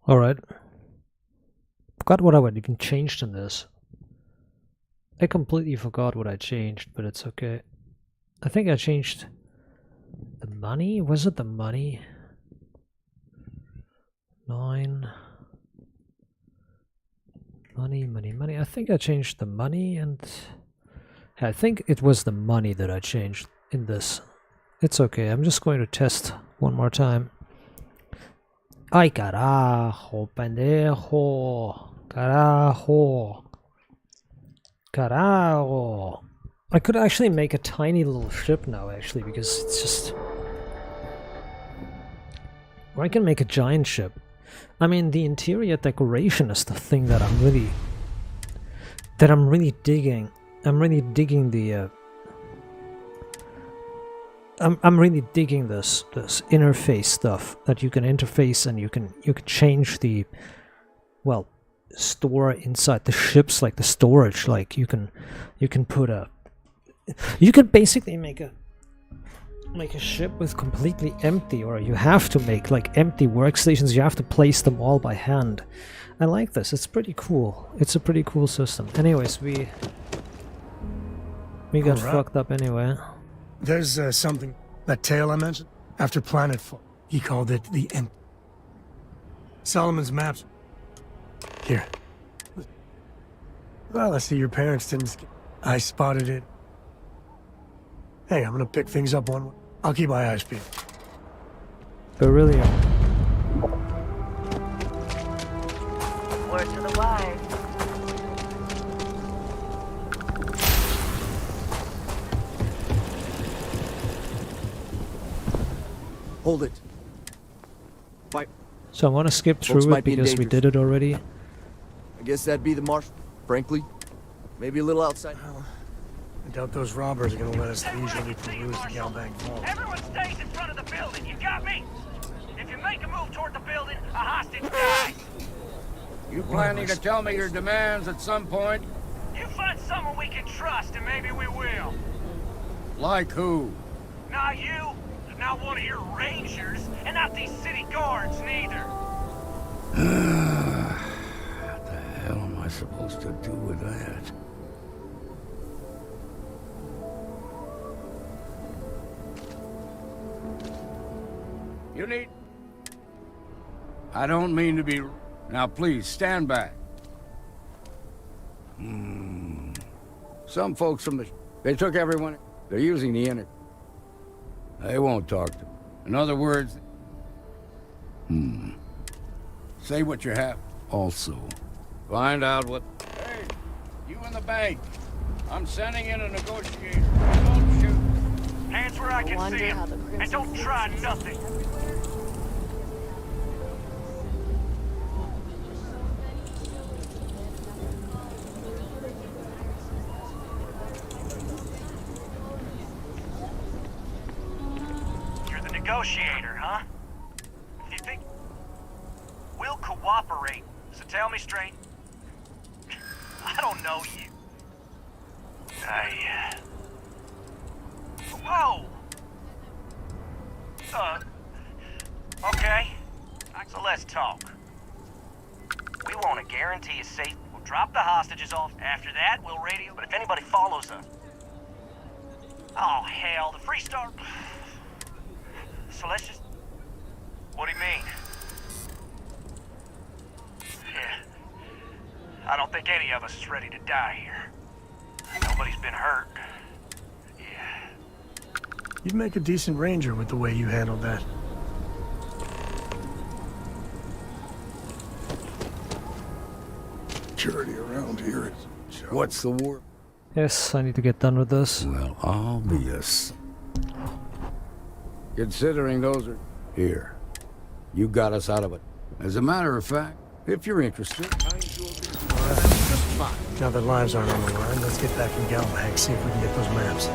Alright. Forgot what I would even changed in this. I completely forgot what I changed, but it's okay. I think I changed the money? Was it the money? 9. Money. I think I changed the money and... I think it was the money that I changed in this. It's okay, I'm just going to test one more time. Ay carajo, pendejo. Carajo. Carajo. I could actually make a tiny little ship now, actually, because it's just... Or I can make a giant ship. I mean, the interior decoration is the thing that I'm really digging. I'm really digging the... I'm really digging this interface stuff that you can interface and you can change the, well, store inside the ships, like the storage. Like you can put a, you could basically make a ship with completely empty, or you have to make like empty workstations. You have to place them all by hand. I like this. It's pretty cool. It's a pretty cool system. Anyways, we got fucked up anyway. There's something, that tale I mentioned, after Planetfall. He called it the Empty. Solomon's maps. Here. Well, I see your parents didn't skip. I spotted it. Hey, I'm gonna pick things up one way. I'll keep my eyes peeled. Beryllium. Word to the wise. Hold it. Fight. So I want to skip through it because we did it already. I guess that'd be the marsh. Frankly, maybe a little outside. Well, I doubt those robbers are gonna let us leisurely peruse the Galbank Vault. Everyone stays in front of the building. You got me? If you make a move toward the building, a hostage dies. You planning to tell me your demands at some point? You find someone we can trust, and maybe we will. Like who? Not you, not one of your rangers, and not these city guards neither. What the hell am I supposed to do with that? You need... I don't mean to be... Now please, stand back. Some folks from the... They took everyone... They're using the internet. They won't talk to me. In other words... Say what you have. Also, find out what... Hey, you in the bank. I'm sending in a negotiator. Don't shoot. Hands where I can see them, and don't try nothing. You're the negotiator, huh? You think we'll cooperate? So tell me straight. I don't know you. Whoa! Okay. So let's talk. We want to guarantee a safe. We'll drop the hostages off. After that, we'll radio. But if anybody follows us... Oh, hell, the Free Star... So let's just... What do you mean? Yeah. I don't think any of us is ready to die here. Nobody's been hurt. Yeah. You'd make a decent ranger with the way you handled that. Security around here is... What's the war? Yes, I need to get done with this. Well, I'll be Considering those are... Here. You got us out of it. As a matter of fact, if you're interested... Just fine. Now that lives aren't on the line, let's get back in Galbank, see if we can get those maps.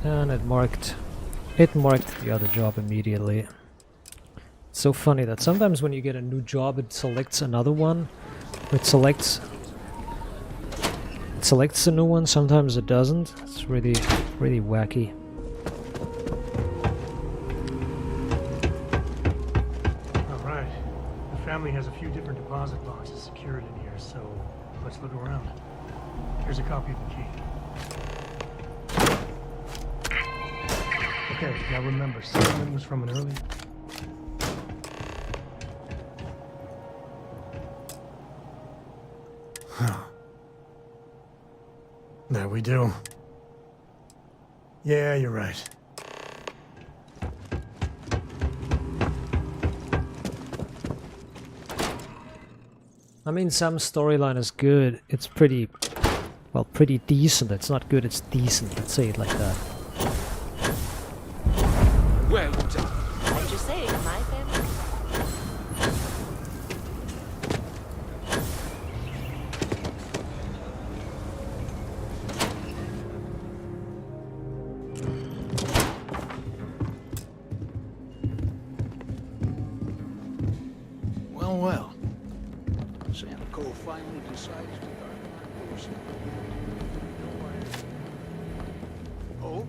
And it marked the other job immediately. It's so funny that sometimes when you get a new job, it selects another one. It selects a new one, sometimes it doesn't. It's really wacky. Family has a few different deposit boxes secured in here, so let's look around. Here's a copy of the key. Okay, now remember, Solomon was from an early... Huh. There we do. Yeah, you're right. I mean, Sam's storyline is good. It's pretty, well, pretty decent. It's not good, it's decent. Let's say it like that. Well, I'm just saying, my family. well. Sam Cole finally decides to guard the course. Oh?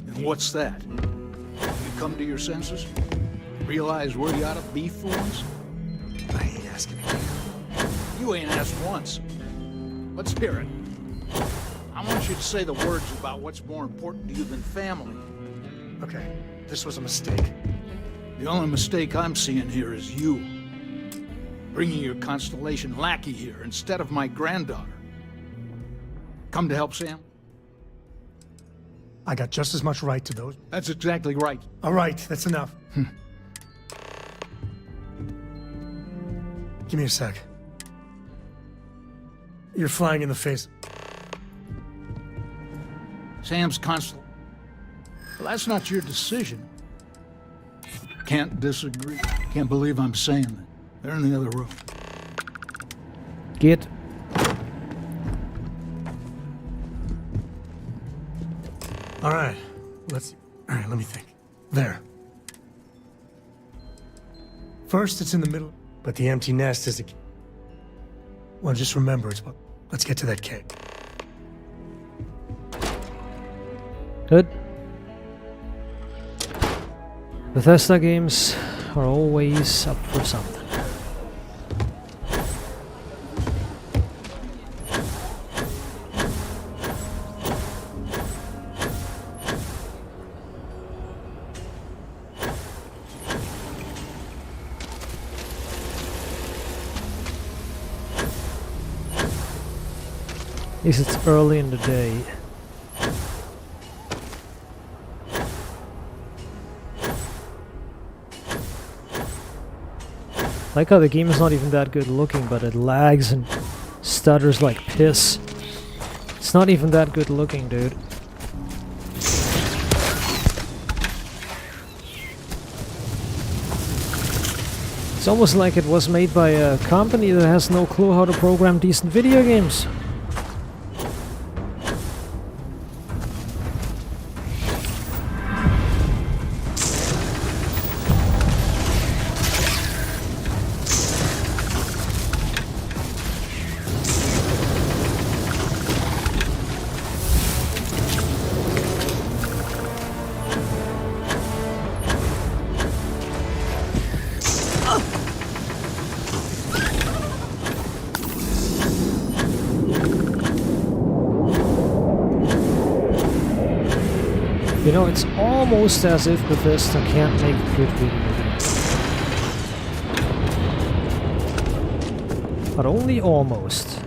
And what's that? You come to your senses? Realize where you ought to be for once? I ain't asking again. You ain't asked once. Let's hear it. I want you to say the words about what's more important to you than family. Okay, this was a mistake. The only mistake I'm seeing here is you. Bringing your Constellation lackey here instead of my granddaughter. Come to help Sam? I got just as much right to those. That's exactly right. All right, that's enough. Give me a sec. You're flying in the face. Sam's Constellation. Well, that's not your decision. Can't disagree. Can't believe I'm saying that. They're in the other room. Get. All right, let me think. There. First, it's in the middle, but the empty nest is well, just remember, let's get to that cake. Good. Bethesda games are always up for something. At least it's early in the day. Like how the game is not even that good looking, but it lags and stutters like piss. It's not even that good looking, dude. It's almost like it was made by a company that has no clue how to program decent video games. You know, it's almost as if Bethesda can't make good video games. But only almost.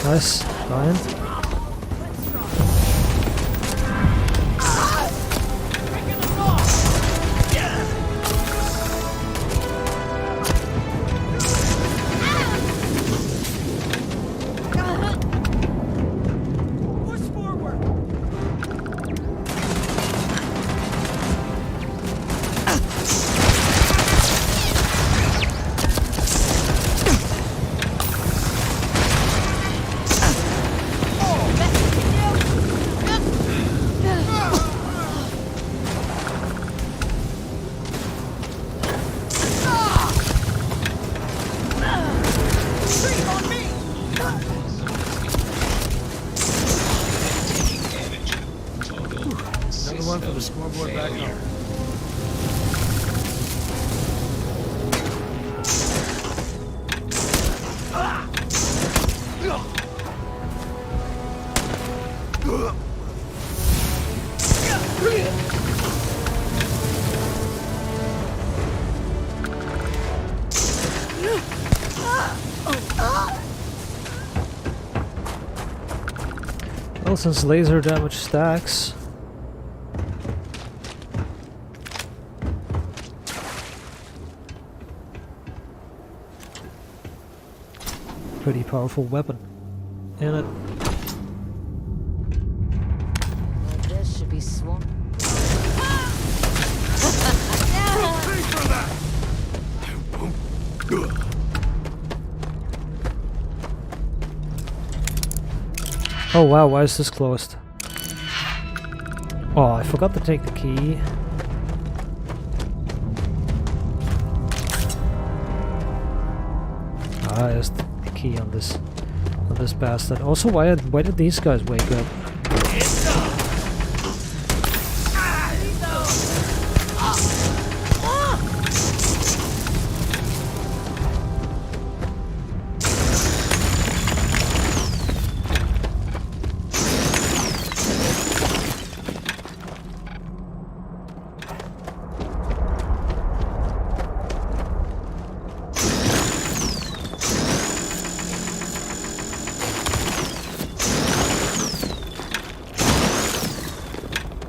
Nice, Ryan. Well, since laser damage stacks... Pretty powerful weapon. In it. Well, this should be swarm. Oh wow, why is this closed? Oh, I forgot to take the key. Ah, there's the key on this bastard. Also, why did these guys wake up?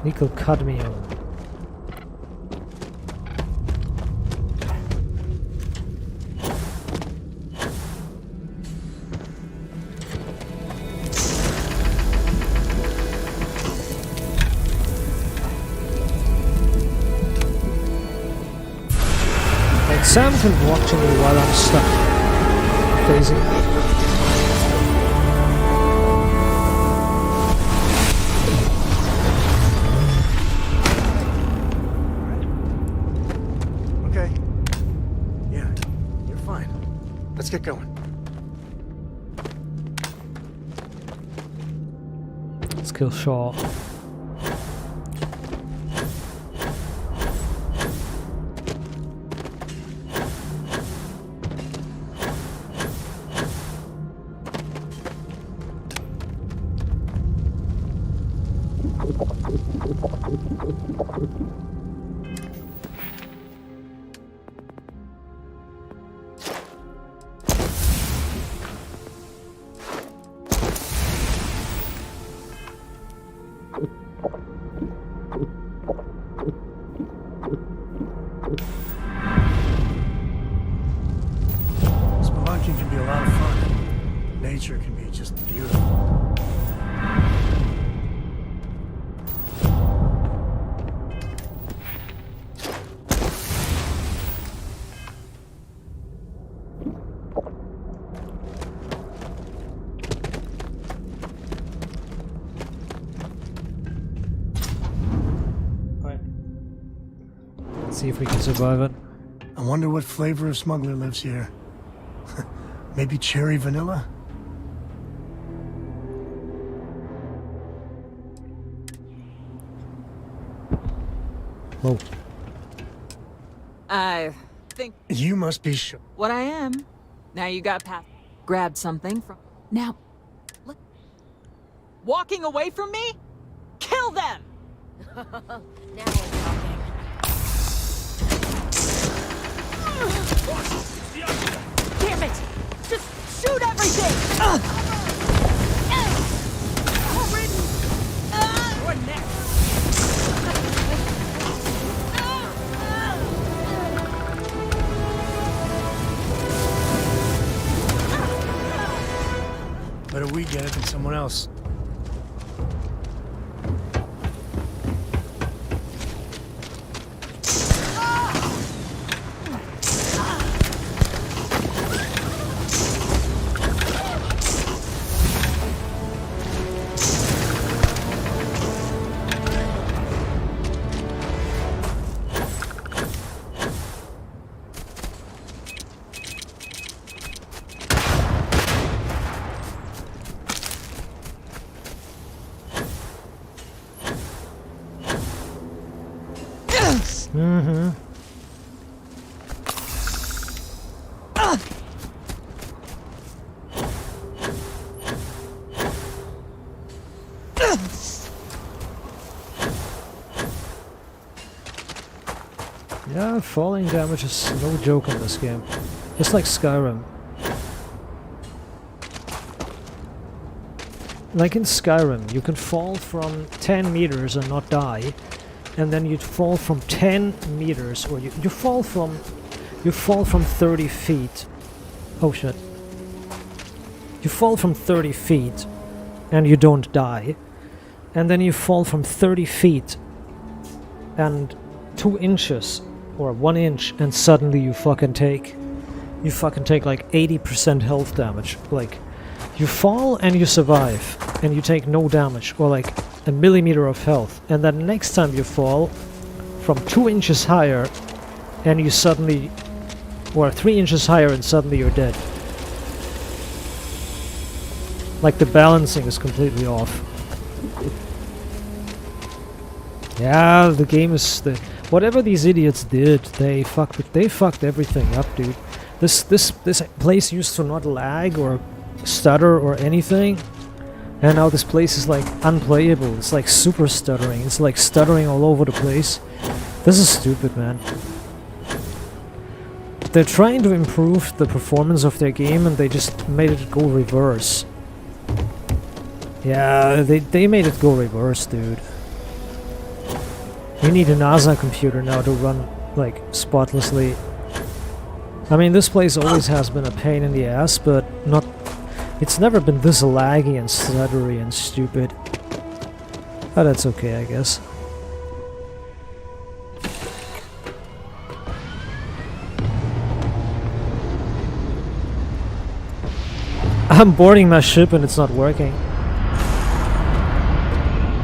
Nickel cadmium. And Sam can watch me while I'm stuck phasing. Let's get going. Let's kill Shaw. Spelunking can be a lot of fun. Nature can be just beautiful. See if we can survive it. I wonder what flavor of smuggler lives here. Maybe cherry vanilla? Whoa. I think You must be sure. what I am. Now you got past. Grabbed something from. Now. Look. Walking away from me? Kill them! Now we're talking. Damn it! Just shoot everything! You're next. Better we get it than someone else. Mm-hmm. Yeah, falling damage is no joke in this game. Just like Skyrim. like in Skyrim, you can fall from 10 meters and not die, and then you'd fall from 10 meters, or you fall from 30 feet. Oh shit. You fall from 30 feet and you don't die, and then you fall from 30 feet and 2 inches or 1 inch, and suddenly you fucking take like 80% health damage. Like, you fall and you survive and you take no damage, or like a millimeter of health, and then next time you fall from 2 inches higher and you suddenly, or 3 inches higher, and suddenly you're dead. Like, the balancing is completely off. Yeah, the game is whatever these idiots did, they fucked everything up, dude. This place used to not lag or stutter or anything, and now this place is like unplayable. It's like super stuttering. It's like stuttering all over the place. This is stupid, man. They're trying to improve the performance of their game, and they just made it go reverse. Yeah, they made it go reverse, dude. You need a NASA computer now to run, like, spotlessly. I mean, this place always has been a pain in the ass, but not... It's never been this laggy and stuttery and stupid. But that's okay, I guess. I'm boarding my ship and it's not working.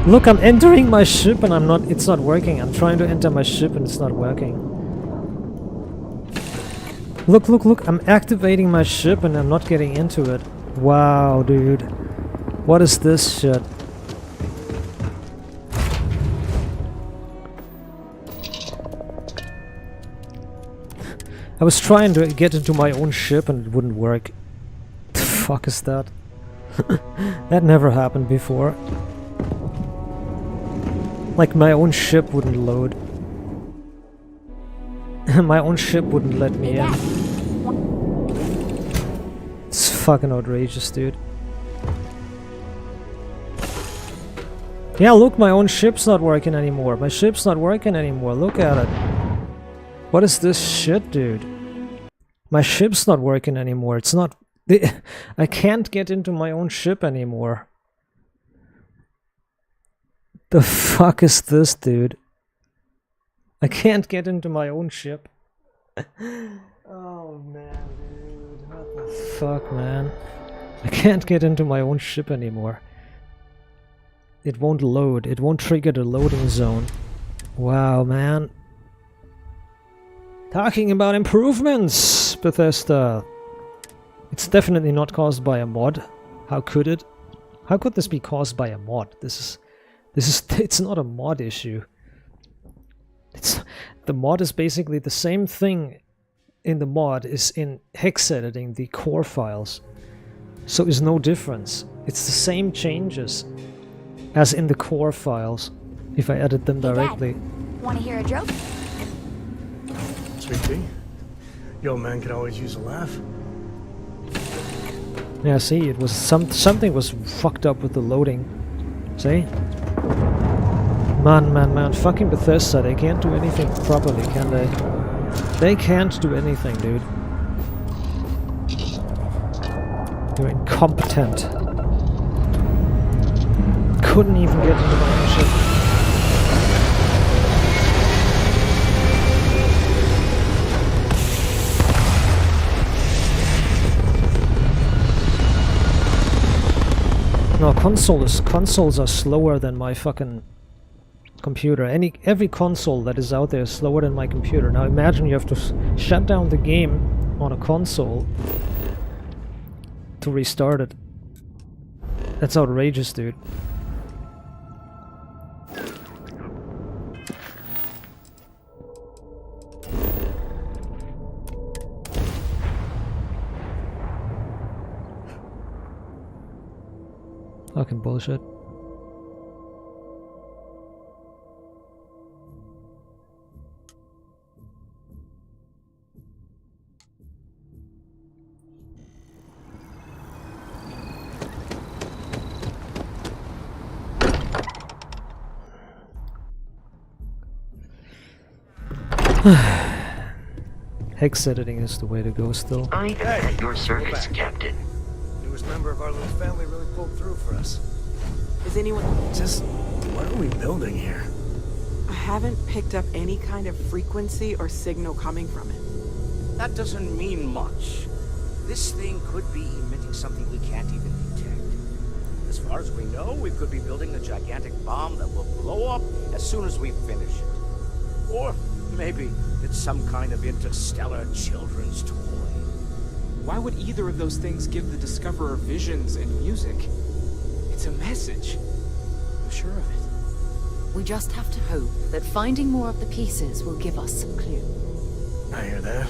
Look, I'm entering my ship and it's not working. I'm trying to enter my ship and it's not working. Look, look, look, I'm activating my ship and I'm not getting into it. Wow, dude. What is this shit? I was trying to get into my own ship and it wouldn't work. The fuck is that? That never happened before. Like, my own ship wouldn't load. My own ship wouldn't let me in. It's fucking outrageous, dude. Yeah, look, my own ship's not working anymore. My ship's not working anymore. Look at it. What is this shit, dude? My ship's not working anymore. It's not... I can't get into my own ship anymore. The fuck is this, dude? I can't get into my own ship. Oh man, dude. What the fuck, man? I can't get into my own ship anymore. It won't load. It won't trigger the loading zone. Wow, man. Talking about improvements, Bethesda. It's definitely not caused by a mod. How could it? How could this be caused by a mod? It's not a mod issue. The mod is basically the same thing in the mod is in hex editing the core files. So there's no difference. It's the same changes as in the core files if I edit them directly. Hey, Dad, wanna hear a joke? Sweet pea. The old man could always use a laugh. Yeah, see, it was something was fucked up with the loading. See? Man, fucking Bethesda, they can't do anything properly, can they? They can't do anything, dude. You're incompetent. Couldn't even get into my own ship. No, consoles are slower than my fucking computer. Every console that is out there is slower than my computer. Now imagine you have to shut down the game on a console to restart it. That's outrageous, dude. Fucking bullshit. Hex editing is the way to go still. I am at your service, Captain. Newest member of our little family really pulled through for us. Is anyone... Just, what are we building here? I haven't picked up any kind of frequency or signal coming from it. That doesn't mean much. This thing could be emitting something we can't even detect. As far as we know, we could be building a gigantic bomb that will blow up as soon as we finish it. Or maybe it's some kind of interstellar children's toy. Why would either of those things give the Discoverer visions and music? It's a message. I'm sure of it. We just have to hope that finding more of the pieces will give us some clue. I hear that.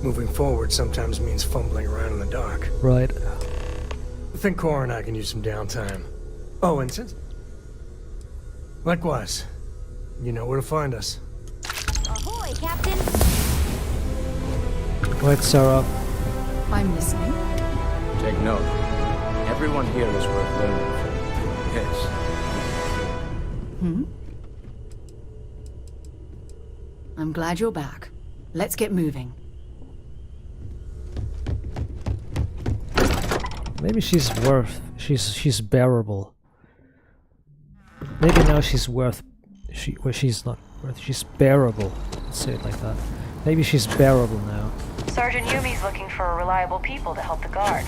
Moving forward sometimes means fumbling around in the dark. Right. I think Cora and I can use some downtime. Oh, and since... Likewise. You know where to find us. Ahoy, Captain! Go ahead, Sarah. I'm listening. Take note. Everyone here is worth learning from. Yes. I'm glad you're back. Let's get moving. Maybe she's worth... She's bearable. Maybe now she's worth... Well, she's not worth... She's bearable. Let's say it like that. Maybe she's bearable now. Sergeant Yumi's looking for reliable people to help the guard.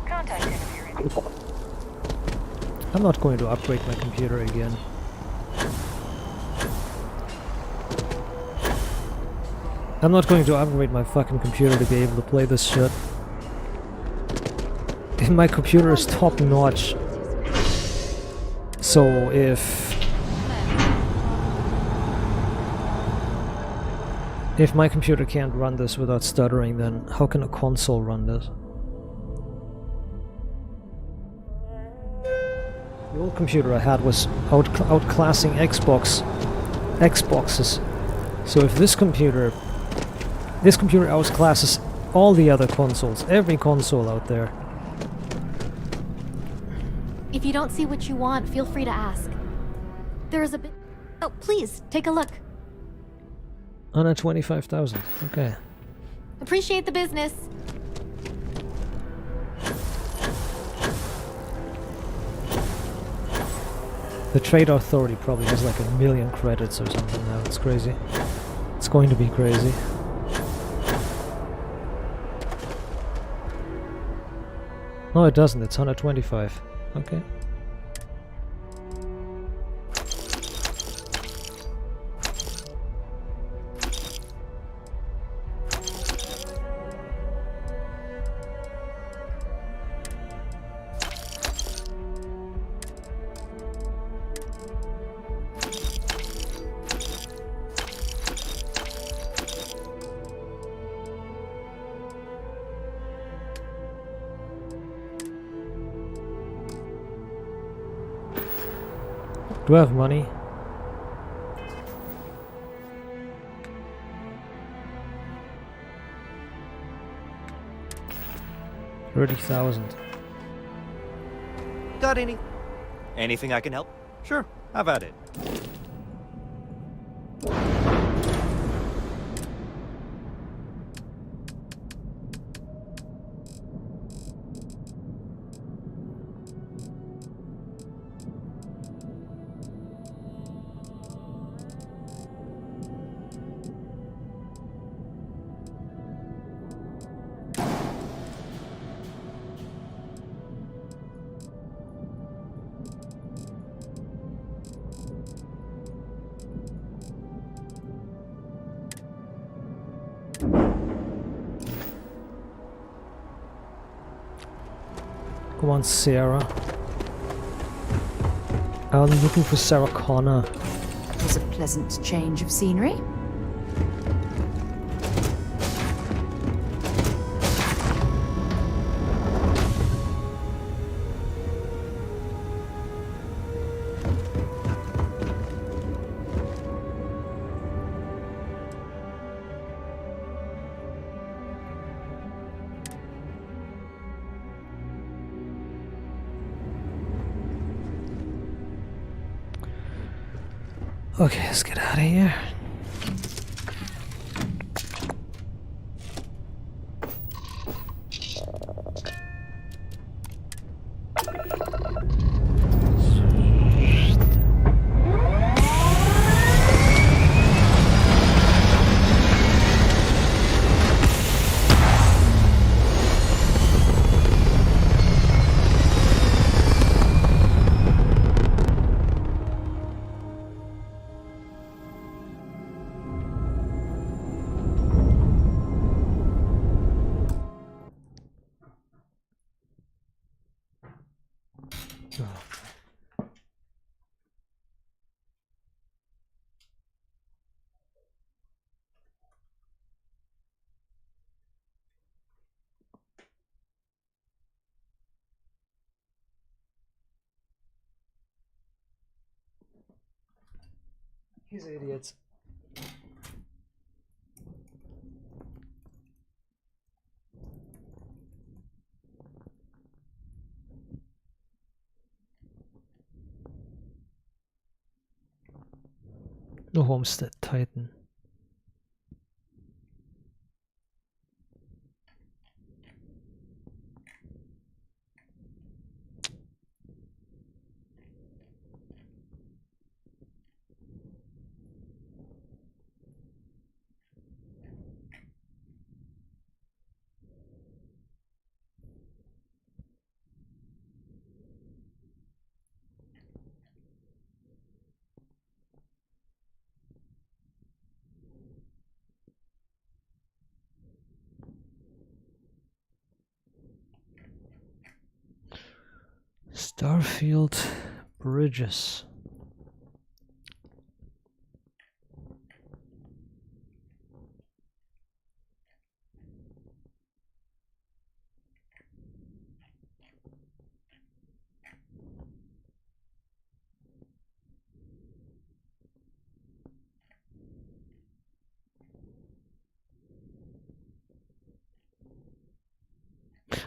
Contact him if you're interested. I'm not going to upgrade my computer again. I'm not going to upgrade my fucking computer to be able to play this shit. My computer is top notch. So if my computer can't run this without stuttering, then how can a console run this? The old computer I had was outclassing Xboxes. So if this computer outclasses all the other consoles, every console out there. If you don't see what you want, feel free to ask. There is a bit... Oh, please, take a look. 125,000. Okay. Appreciate the business. The Trade Authority probably has like 1 million credits or something now. It's crazy. It's going to be crazy. No, it doesn't. It's 125. Okay. Do I have money? $30,000. Got any? Anything I can help? Sure, how about it? Come on, Sarah. I'm looking for Sarah Connor. It was a pleasant change of scenery. Okay, let's get out of here. These idiots. No Homestead Titan. Starfield bridges.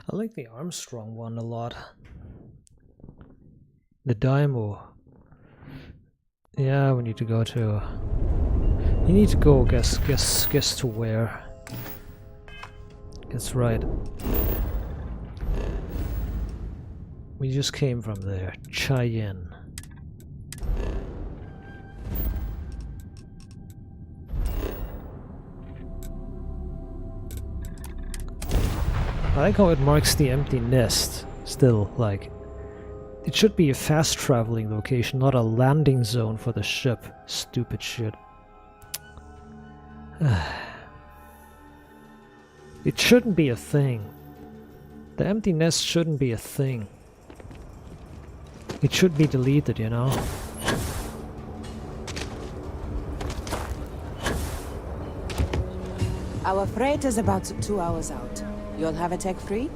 I like the Armstrong one a lot. The Daimo. Yeah, we need to go to. You need to go. Guess to where. That's right. We just came from there. Cheyenne. I like how it marks the empty nest. Still, like, it should be a fast traveling location, not a landing zone for the ship. Stupid shit. It shouldn't be a thing. The empty nest shouldn't be a thing. It should be deleted, you know? Our freight is about 2 hours out. You'll have a tech free?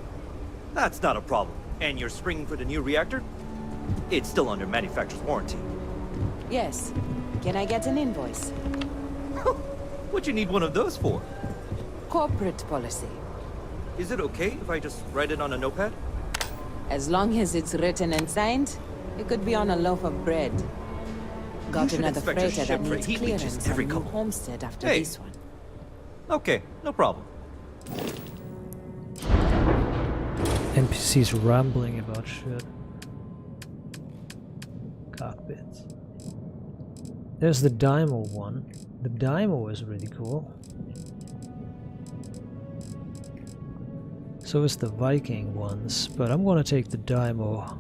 That's not a problem. And you're springing for the new reactor? It's still under manufacturer's warranty. Yes. Can I get an invoice? What'd you need one of those for? Corporate policy. Is it okay if I just write it on a notepad? As long as it's written and signed, it could be on a loaf of bread. Got another freighter that needs clearance on New Homestead after this one. Okay, no problem. NPCs rambling about shit. Cockpits. There's the Daimo one. The Daimo is really cool. So is the Viking ones, but I'm gonna take the Daimo.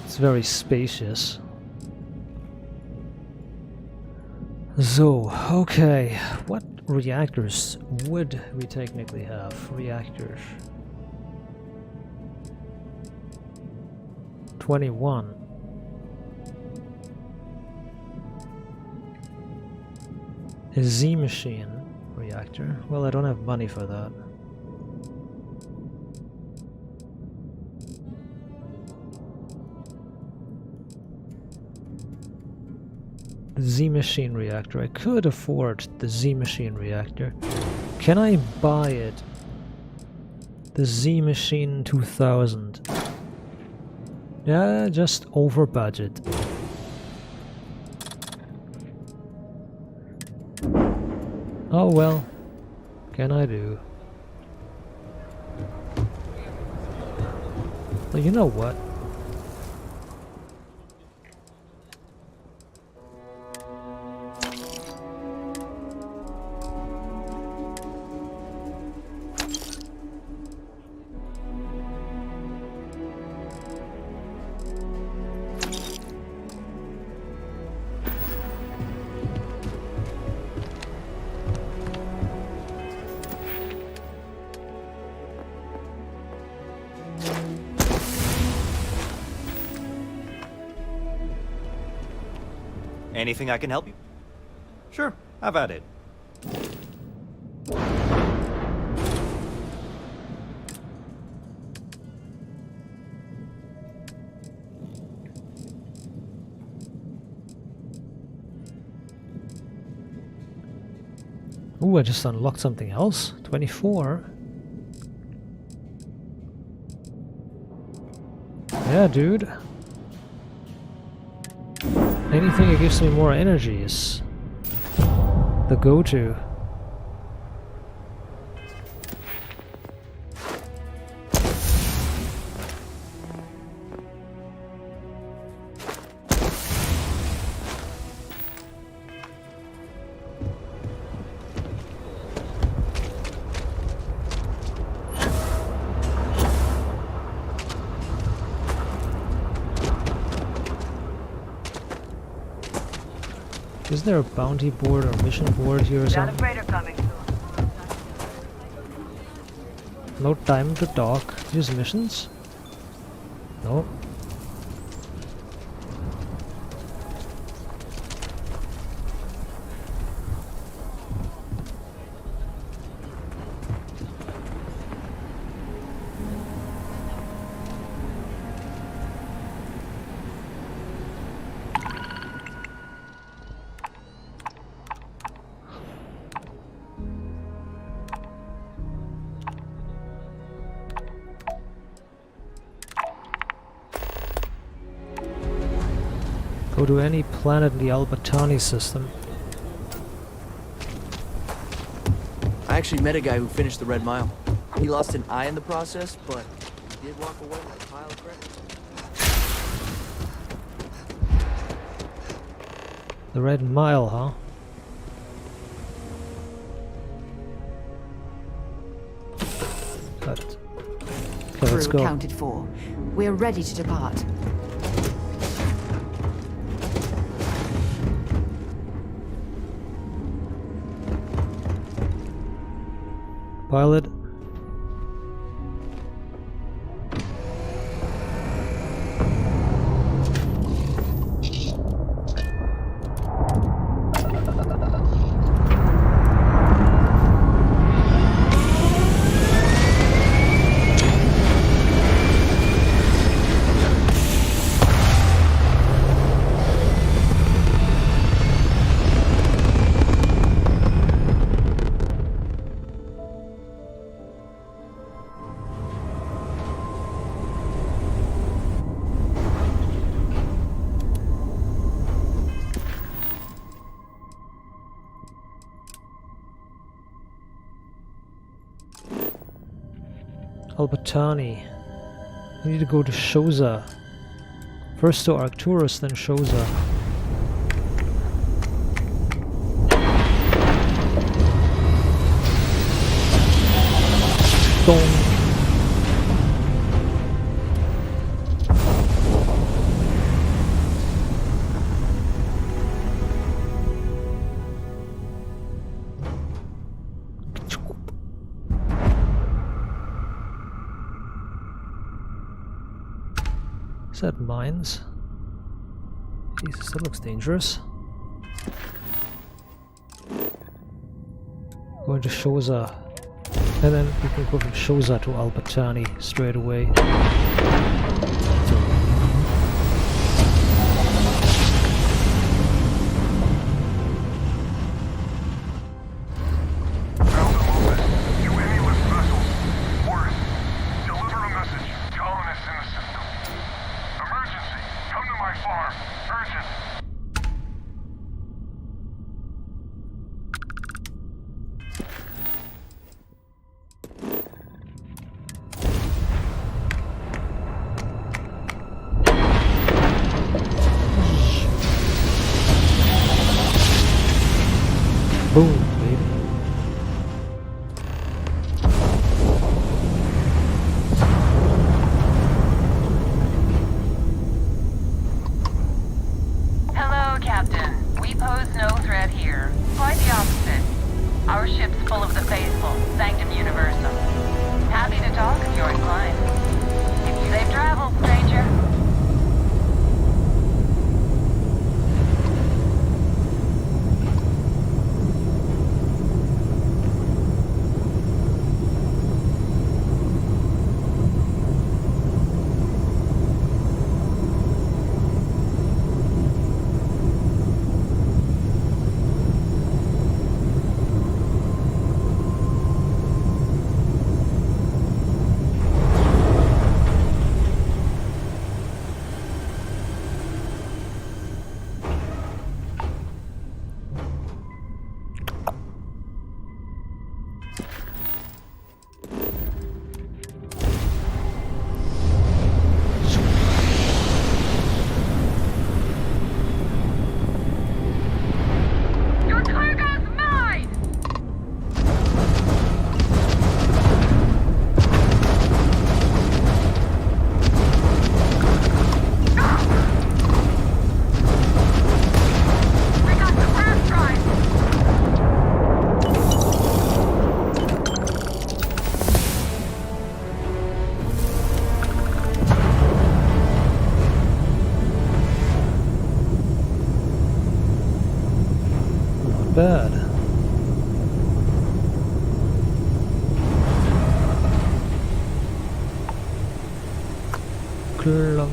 It's very spacious. So, okay, what reactors would we technically have? Reactors. 21. A Z machine reactor. Well, I don't have money for that. The Z machine reactor. I could afford the Z machine reactor. Can I buy it? The Z machine 2000. Yeah, just over budget. Oh well, can I do? Well, you know what? Anything I can help you? Sure, have at it. Ooh, I just unlocked something else. 24. Yeah, dude. Anything that gives me more energy is the go-to. Is there a bounty board or mission board here or something? No time to talk. Use missions? No. Go to any planet in the Albatani system. I actually met a guy who finished the Red Mile. He lost an eye in the process, but he did walk away with a pile of credits. The Red Mile, huh? Got it. Okay, let's Crew go. accounted for. We're ready to depart. Pilot. Albatani. We need to go to Shoza. First to Arcturus, then Shoza. Dong. Is that mines? Jesus, that looks dangerous. Going to Shoza. And then we can go from Shoza to Albatani straight away. Boom, baby. Hello, Captain. We pose no threat here. Quite the opposite. Our ship's full of the faithful, Sanctum Universum. Happy to talk if you're inclined. Safe travels, stranger. bad. Clunk.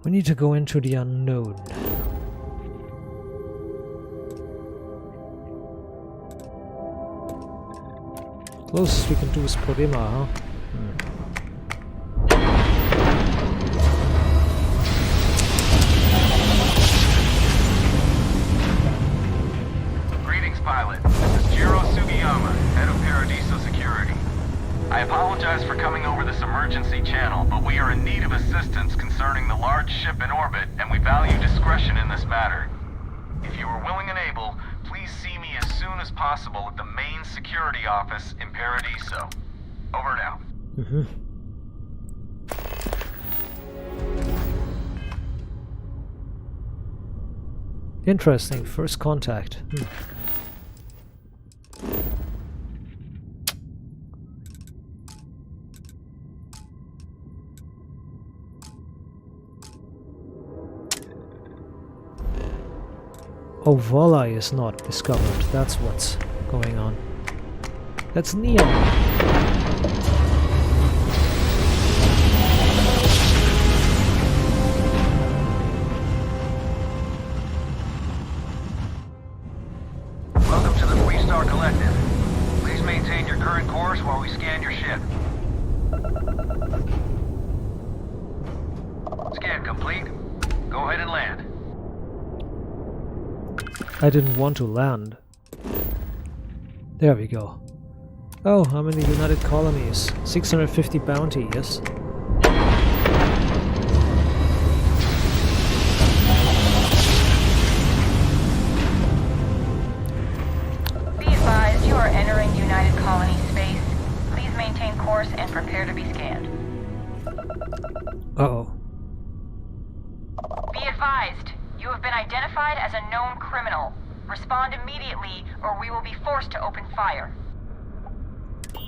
We need to go into the unknown. Closest we can do is Podima, huh? Greetings, pilot. This is Jiro Sugiyama, head of Paradiso Security. I apologize for coming over this emergency channel, but we are in need of assistance concerning the large ship in orbit, and we value discretion in this matter. If you are willing and able, please see me as soon as possible at the main security office in Paradiso. Over and out. Interesting, first contact. Oh, Vola is not discovered. That's what's going on. That's Neon. Welcome to the Freestar Collective. Please maintain your current course while we scan your ship. Scan complete. Go ahead and land. I didn't want to land. There we go. Oh, I'm in the United Colonies. 650 bounty, yes? Be advised, you are entering United Colony space. Please maintain course and prepare to be scanned. Uh-oh. Be advised, you have been identified as a known criminal. Respond immediately, or we will be forced to open fire.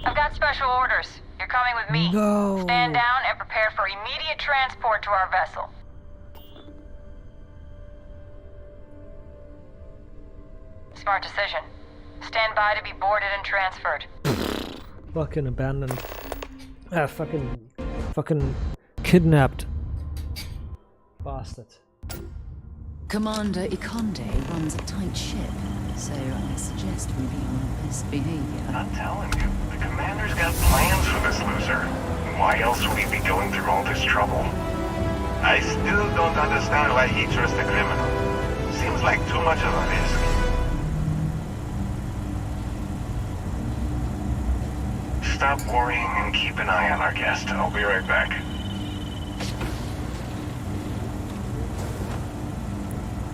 I've got special orders. You're coming with me. No. Stand down and prepare for immediate transport to our vessel. Smart decision. Stand by to be boarded and transferred. Fucking abandoned. Fucking kidnapped. Bastard. Commander Ikonde runs a tight ship, so I suggest we be on our best behavior. I'm telling you, the commander's got plans for this loser. Why else would he be going through all this trouble? I still don't understand why he trusts a criminal. Seems like too much of a risk. Stop worrying and keep an eye on our guest. I'll be right back.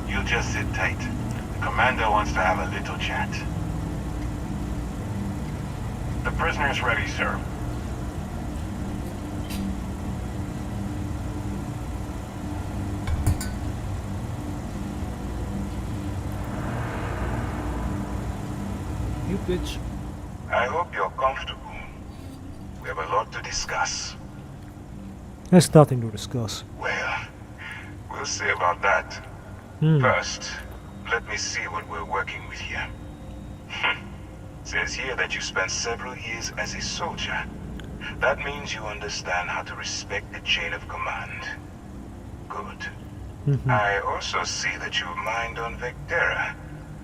You just sit tight. The commander wants to have a little chat. The prisoner's ready, sir. You bitch. I hope you're comfortable. We have a lot to discuss. There's nothing to discuss. Well, we'll see about that. First, let me see what we're working with here. Says here that you spent several years as a soldier. That means you understand how to respect the chain of command. Good. I also see that you mined on Vectera,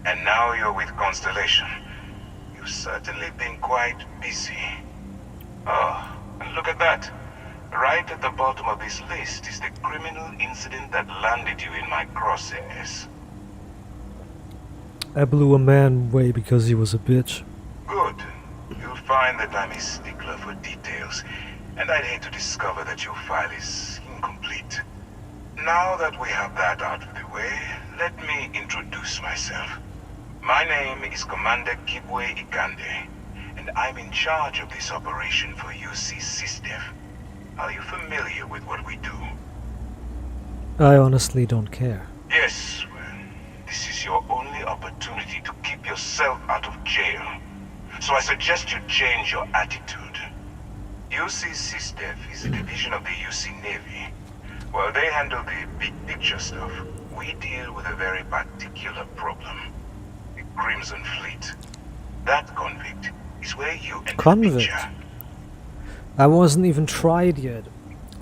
and now you're with Constellation. You've certainly been quite busy. Oh, and look at that. Right at the bottom of this list is the criminal incident that landed you in my crosshairs. I blew a man away because he was a bitch. Good. You'll find that I'm a stickler for details, and I'd hate to discover that your file is incomplete. Now that we have that out of the way, let me introduce myself. My name is Commander Kibwe Ikande, and I'm in charge of this operation for UC SysDev. Are you familiar with what we do? I honestly don't care. Yes, well, this is your only opportunity to keep yourself out of jail. So I suggest you change your attitude. UC SysDev is a division of the UC Navy. While they handle the big picture stuff, we deal with a very particular problem. The Crimson Fleet. That convict is where you enter the picture. I wasn't even tried yet.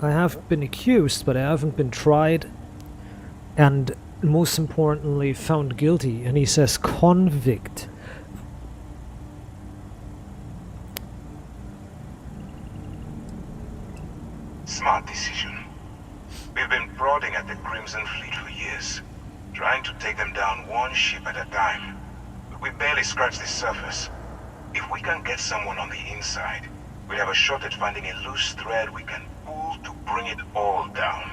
I have been accused, but I haven't been tried. And most importantly, found guilty. And he says convict. Smart decision. We've been prodding at the Crimson Fleet for years, trying to take them down one ship at a time. But we barely scratched the surface. If we can get someone on the inside, we have a shot at finding a loose thread we can pull to bring it all down.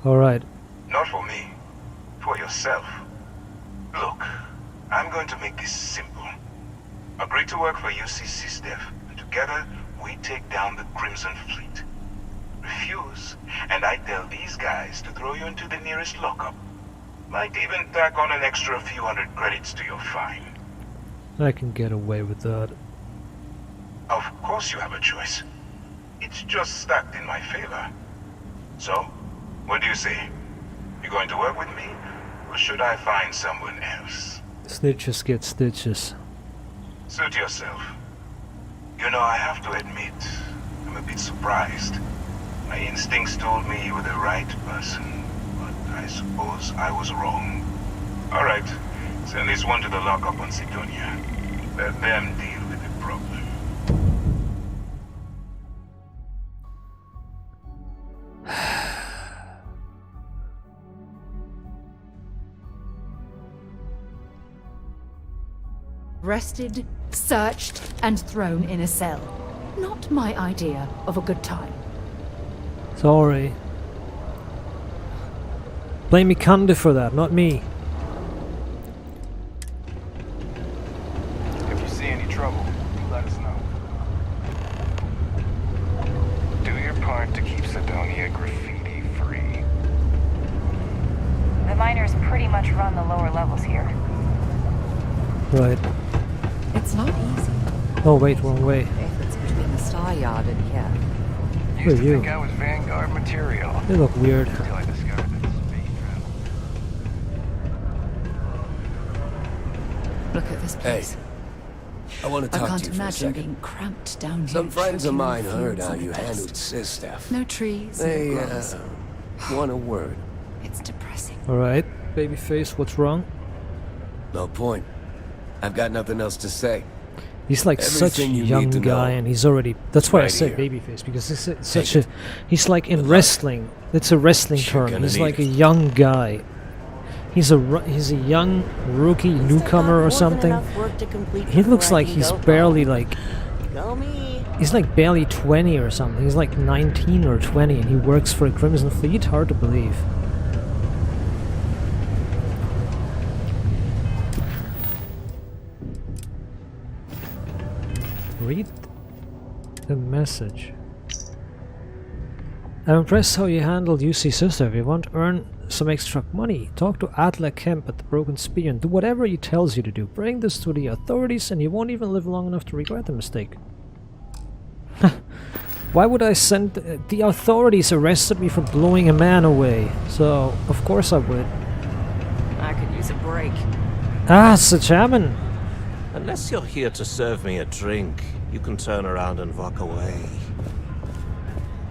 Alright. Not for me. For yourself. Look, I'm going to make this simple. Agree to work for UC SysDev, and together we take down the Crimson Fleet. Refuse, and I tell these guys to throw you into the nearest lockup. Might even tack on an extra few hundred credits to your fine. I can get away with that. Of course you have a choice. It's just stacked in my favor. So, what do you say? You going to work with me, or should I find someone else? Snitches get stitches. Suit yourself. You know, I have to admit, I'm a bit surprised. My instincts told me you were the right person, but I suppose I was wrong. Alright, send this one to the lockup on Sidonia. Let them deal with the problem. Arrested, searched, and thrown in a cell. Not my idea of a good time. Sorry. Blame Ikande for that, not me. If you see any trouble, let us know. Do your part to keep Sidonia graffiti free. The miners pretty much run the lower levels here. Right. It's not easy. Oh wait, wrong way. It's between the Star Yard and here. Who are Used to you? think I was Vanguard material. You look weird. Until I discovered that space travel. Look at this place. I want to I talk can't to you for a imagine second. being cramped down here. Some friends of choking mine on heard fumes how and you dust. handled SysDev. No trees, They, no grass. want a word. It's depressing. Alright. Babyface, what's wrong? No point. I've got nothing else to say. He's like such a Everything you young need to guy, know and he's already. That's why I right said here. babyface, because he's such a. He's like in wrestling. It's a wrestling term. gonna He's need like it. a young guy. He's a young rookie newcomer or something. He looks like he's barely like. He's like barely 20 or something. He's like 19 or 20, and he works for a Crimson Fleet. Hard to believe. Read the message. I'm impressed how you handled UC SysDev. If you want to earn some extra money, talk to Adler Kemp at the Broken Spear and do whatever he tells you to do. Bring this to the authorities and you won't even live long enough to regret the mistake. Why would I send... the authorities arrested me for blowing a man away, so of course I would. I could use a break. Ah, Sachaman! Unless you're here to serve me a drink, you can turn around and walk away.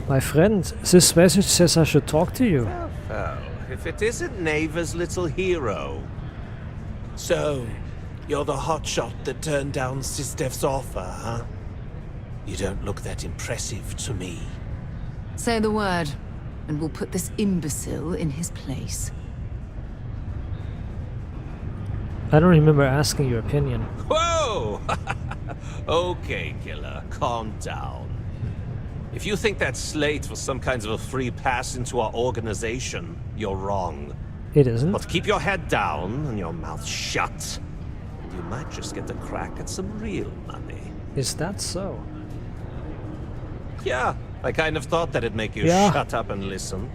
My friend, this message says I should talk to you. Oh, if it isn't Neva's little hero. So, you're the hotshot that turned down Sistef's offer, huh? You don't look that impressive to me. Say the word, and we'll put this imbecile in his place. I don't remember asking your opinion. Whoa! Okay, killer, calm down. If you think that slate was some kind of a free pass into our organization, you're wrong. It isn't. But keep your head down and your mouth shut, and you might just get a crack at some real money. Is that so? Yeah, I kind of thought that'd make you shut up and listen.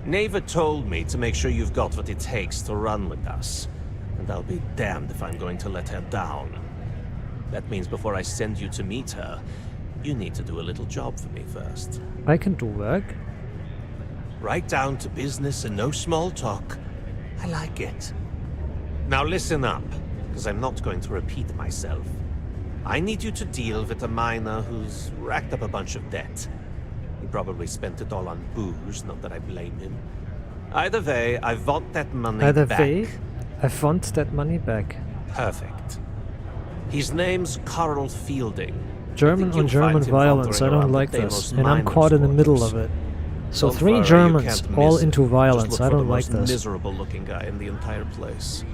Neva told me to make sure you've got what it takes to run with us. And I'll be damned if I'm going to let her down. That means before I send you to meet her, you need to do a little job for me first. I can do work. Right down to business and no small talk. I like it. Now listen up, because I'm not going to repeat myself. I need you to deal with a miner who's racked up a bunch of debt. He probably spent it all on booze, not that I blame him. Either way, I want that money back. I want that money back. Perfect. His name's Carl Fielding. German on German violence, I don't like this. And I'm caught in the middle of it. So 3 Germans all into violence, I don't like this. Miserable looking guy in the entire place.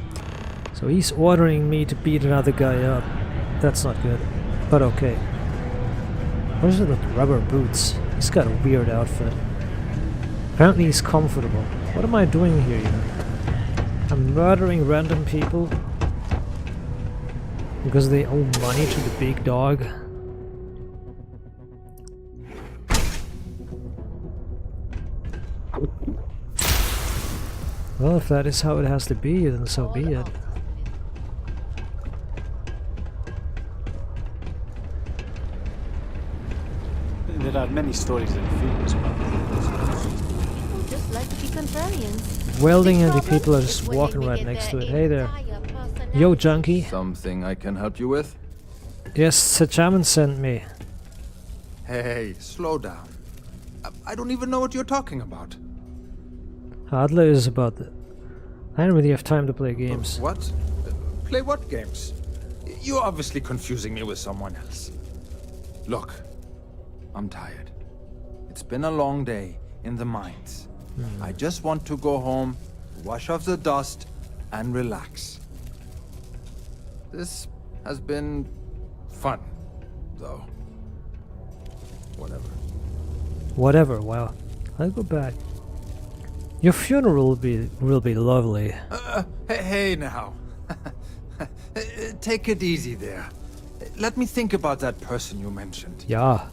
So he's ordering me to beat another guy up. That's not good. But okay. What is it with rubber boots? He's got a weird outfit. Apparently he's comfortable. What am I doing here even? I'm murdering random people because they owe money to the big dog. Well, if that is how it has to be, then so be it. There are many stories in films about People just like to be contrarians. Welding and the people are just walking right next to it. Hey there. Yo, junkie. Something I can help you with? Yes, Sachaman sent me. Hey, slow down. I don't even know what you're talking about. Adler is about the... I don't really have time to play games. What? Play what games? You're obviously confusing me with someone else. Look, I'm tired. It's been a long day in the mines. I just want to go home, wash off the dust, and relax. This has been fun, though. Whatever. Whatever, wow. I'll go back. Your funeral will be lovely. Hey now. Take it easy there. Let me think about that person you mentioned. Yeah.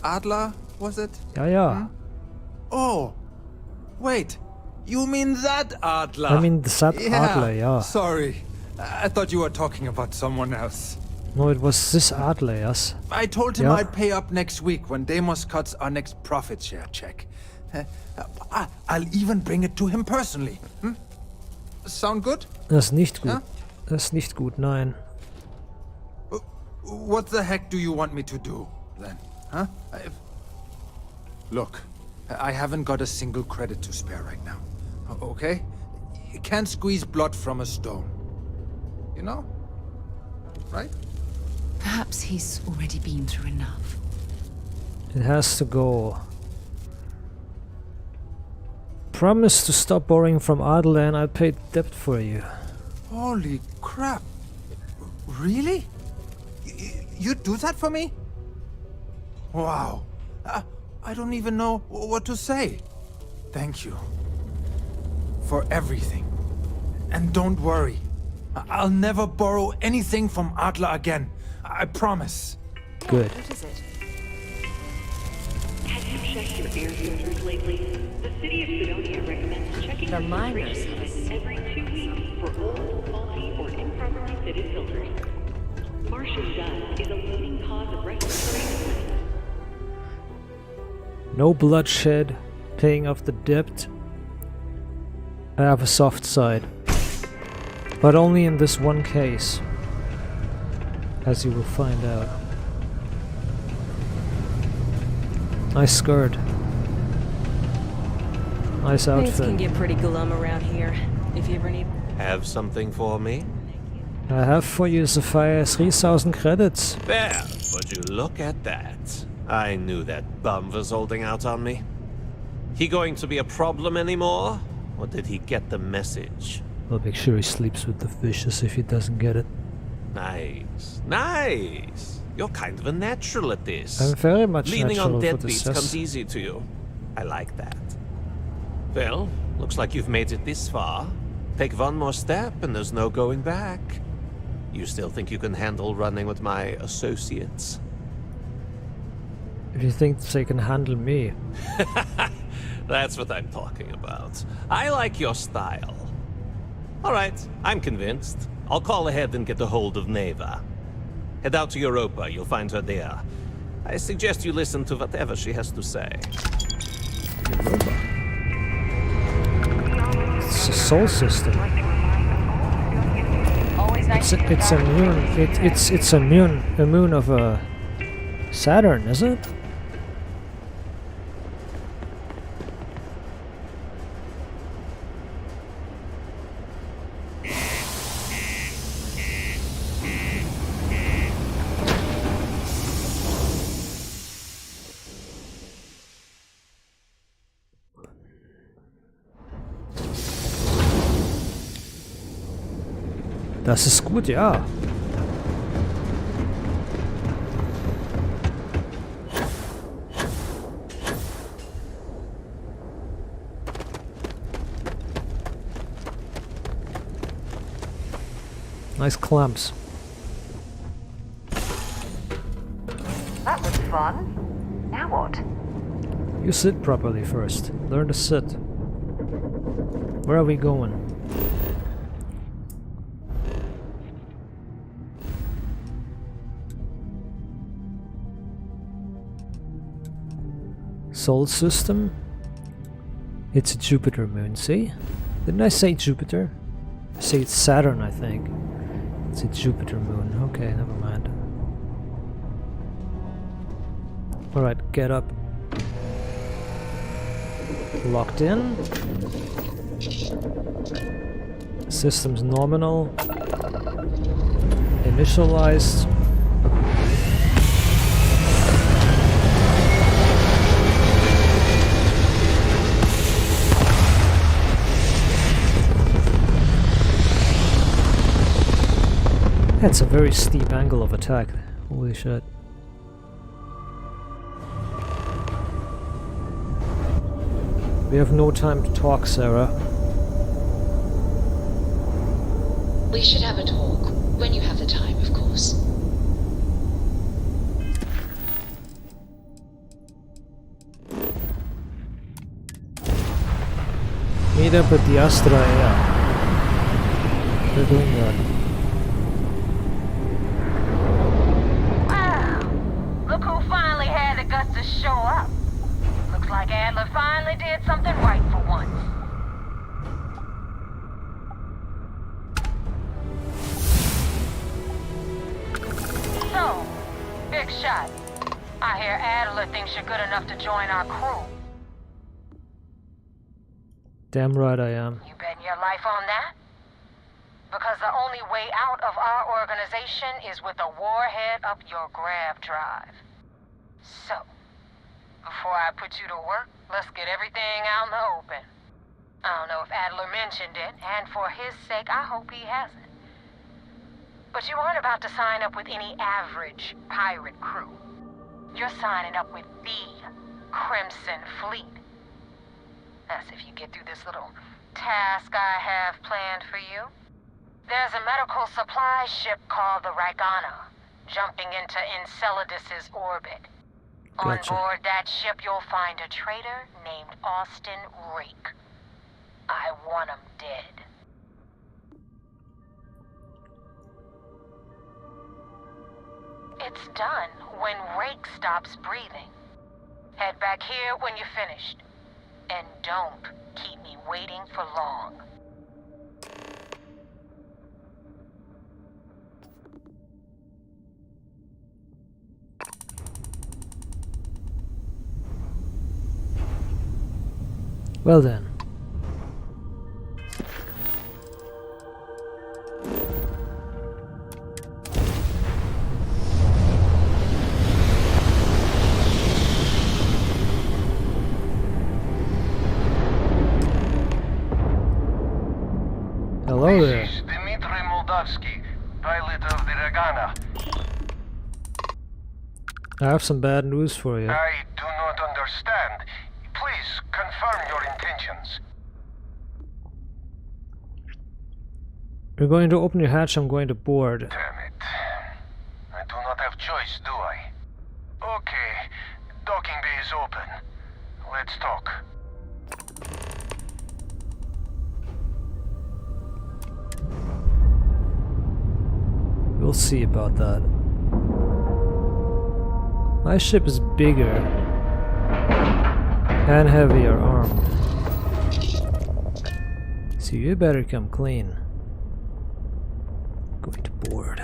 Adler, was it? Yeah. Oh, wait. You mean that Adler? I mean that Adler, yeah. Sorry. I thought you were talking about someone else. No, it was this Adler, yes. I told him I'd pay up next week when Deimos cuts our next profit share check. I'll even bring it to him personally. Sound good? Das ist nicht gut. Das ist nicht gut, nein. What the heck do you want me to do, then? Huh? Look, I haven't got a single credit to spare right now. Okay? You can't squeeze blood from a stone. You know? Right? Perhaps he's already been through enough. It has to go. Promise to stop borrowing from Adler and I'll pay debt for you. Holy crap. Really? You'd do that for me? Wow. I don't even know what to say. Thank you. For everything. And don't worry. I'll never borrow anything from Adler again. I promise. Good. What is it? Have you checked your air filters lately? The city of Sidonia recommends checking the miners every 2 weeks for old, faulty, or improperly fitted filters. Martian dust is a leading cause of respiratory illness. No bloodshed, paying off the debt. I have a soft side. But only in this one case. as you will find out. Nice skirt. Nice Mates outfit. can get pretty glum around here. If you ever need... Have something for me? I have for you, Sophia, 3,000 credits. There, would you look at that? I knew that bum was holding out on me. He going to be a problem anymore? Or did he get the message? I'll make sure he sleeps with the fishes if he doesn't get it. Nice. Nice. You're kind of a natural at this. I'm very much Leaning natural on for deadbeats this, comes yes. easy to you. I like that. Well, looks like you've made it this far. Take one more step and there's no going back. You still think you can handle running with my associates? If you think they can handle me. That's what I'm talking about. I like your style. Alright, I'm convinced. I'll call ahead and get a hold of Neva. Head out to Europa, you'll find her there. I suggest you listen to whatever she has to say. Europa? It's a soul system. It's a moon of a Saturn, is it? Das ist gut, ja. Nice clamps. That was fun. Now what? You sit properly first. Learn to sit. Where are we going? Sol system? It's a Jupiter moon, see? Didn't I say Jupiter? I say it's Saturn, I think. It's a Jupiter moon. Okay, never mind. Alright, get up. Locked in. System's nominal. Initialized. That's a very steep angle of attack. Holy shit. We have no time to talk, Sarah. We should have a talk. When you have the time, of course. Meet up at the Astra, yeah. They're doing that. Look who finally had the guts to show up. Looks like Adler finally did something right for once. So, big shot. I hear Adler thinks you're good enough to join our crew. Damn right I am. You betting your life on that? Because the only way out of our organization is with a warhead up your grav drive. So, before I put you to work, let's get everything out in the open. I don't know if Adler mentioned it, and for his sake, I hope he hasn't. But you aren't about to sign up with any average pirate crew. You're signing up with the Crimson Fleet. That's if you get through this little task I have planned for you. There's a medical supply ship called the Ragana, jumping into Enceladus's orbit. Gotcha. On board that ship, you'll find a traitor named Austin Rake. I want him dead. It's done when Rake stops breathing. Head back here when you're finished. And don't keep me waiting for long. Well then. Hello there. This is Dmitry Moldavsky, pilot of the Ragana. I have some bad news for you. I do not understand. Please confirm your intentions. You're going to open your hatch, I'm going to board. Damn it. I do not have choice, do I? Okay, docking bay is open. Let's talk. We'll see about that. My ship is bigger and heavier armed, so you better come clean. Going to board.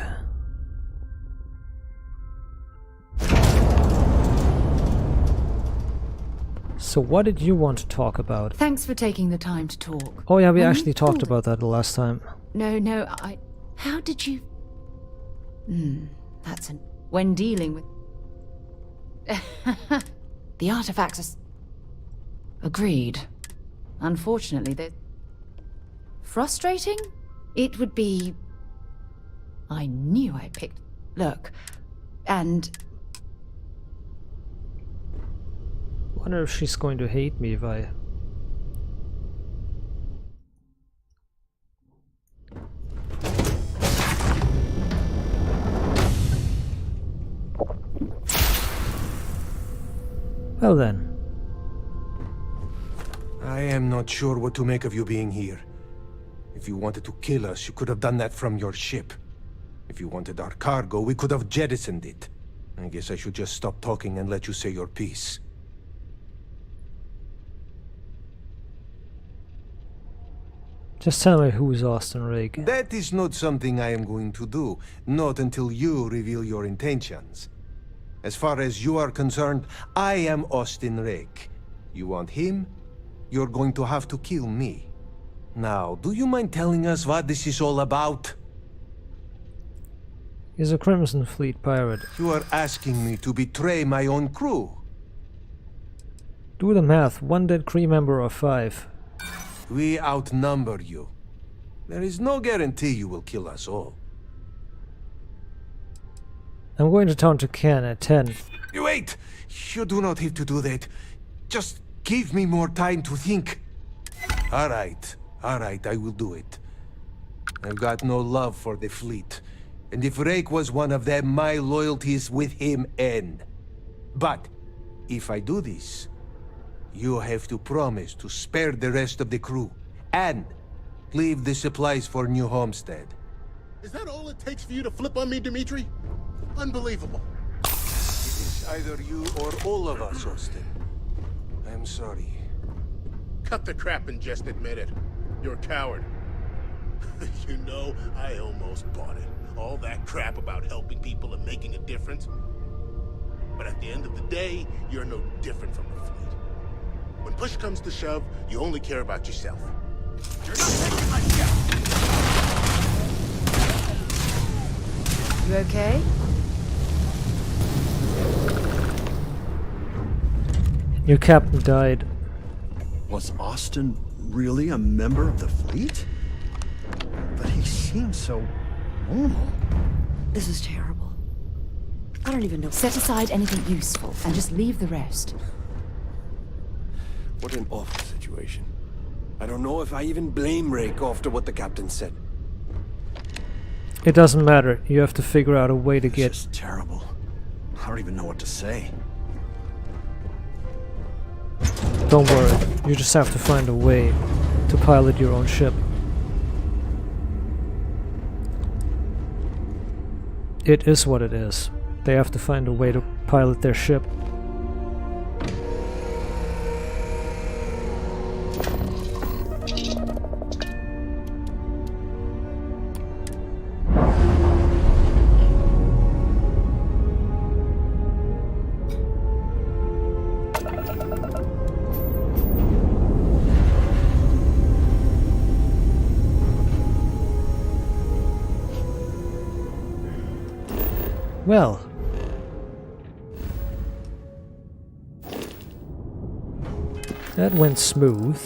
So what did you want to talk about? Thanks for taking the time to talk. Oh yeah, we actually talked about that the last time. No, How did you... that's an... When dealing with... the artifacts are... Agreed. Unfortunately, they're... Frustrating? It would be... I knew I picked... Look, and... Wonder if she's going to hate me if I... Well then. I am not sure what to make of you being here. If you wanted to kill us, you could have done that from your ship. If you wanted our cargo, we could have jettisoned it. I guess I should just stop talking and let you say your piece. Just tell me who's Austin Rigg. That is not something I am going to do. Not until you reveal your intentions. As far as you are concerned, I am Austin Rigg. You want him? You're going to have to kill me. Now, do you mind telling us what this is all about? He's a Crimson Fleet pirate. You are asking me to betray my own crew. Do the math. 1 dead crew member of 5. We outnumber you. There is no guarantee you will kill us all. I'm going to town to Ken at 10. Wait! You do not have to do that. Just give me more time to think. Alright, I will do it. I've got no love for the fleet. And if Rake was one of them, my loyalties with him end. But, if I do this, you have to promise to spare the rest of the crew, and leave the supplies for New Homestead. Is that all it takes for you to flip on me, Dimitri? Unbelievable. It is either you or all of us, Austin. I'm sorry. Cut the crap and just admit it. You're a coward. You know, I almost bought it. All that crap about helping people and making a difference. But at the end of the day, you're no different from the fleet. When push comes to shove, you only care about yourself. You're not taking my ship! You okay? Your captain died. Was Austin really a member of the fleet? But he seems so normal. This is terrible. I don't even know. Set aside anything useful and just leave the rest. What an awful situation. I don't know if I even blame Rake after what the captain said. It doesn't matter. You have to figure out a way to get... It's just terrible. I don't even know what to say. Don't worry. You just have to find a way to pilot your own ship. It is what it is. They have to find a way to pilot their ship. Well. That went smooth.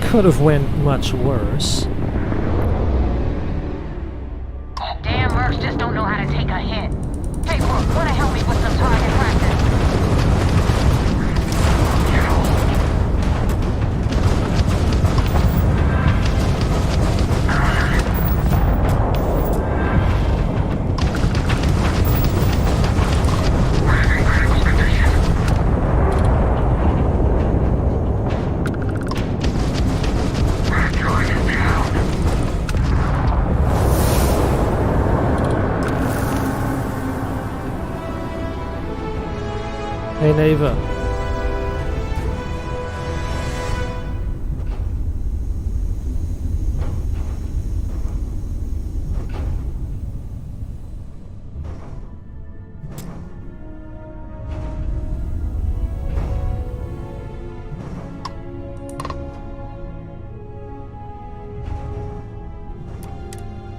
Could have went much worse. Damn mercs just don't know how to take a hit. Hey, Brooke, wanna help me with some target practice? Hey, Neva.